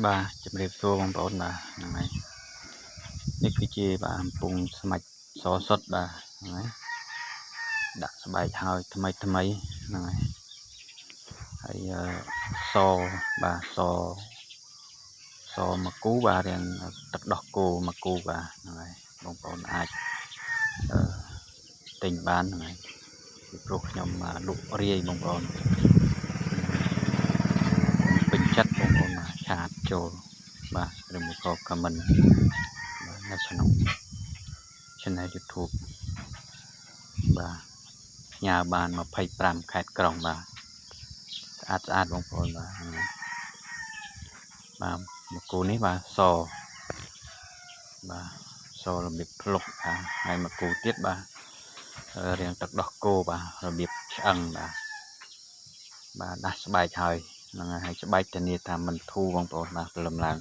បាទជំរាបសួរបងប្អូនបាទហ្នឹងហើយនេះគឺជាបាទកំពុងស្មាច់សសុតបាទហ្នឹងហើយដាក់ស្បែកហើយថ្មីហ្នឹងហើយសបាទសមកគូបាទរៀងទឹកដោះគោមកគូបាទហ្នឹងហើយបងប្អូនអាចទិញបានហ្នឹងហើយពីព្រោះខ្ញុំលក់រាយបងប្អូនពេញចិត្តបងប្អូនបាទឆាតចូលបាទឬមួយក៏ comment បាទនៅក្នុង channel YouTube បាទផ្ញើបាន25ខេត្តក្រុងបាទស្អាតបងប្អូនបាទបាទមកគូនេះបាទបាទសរបៀបភ្លុកបាទហើយមកគូទៀតបាទរៀងទឹកដោះគោបាទរបៀបឆ្អឹងបាទដាស់ស្បែកហើយហ្នឹងហើយស្បែកធានាថាមិនធូរបងប្អូនបាទព្រលឹមឡើង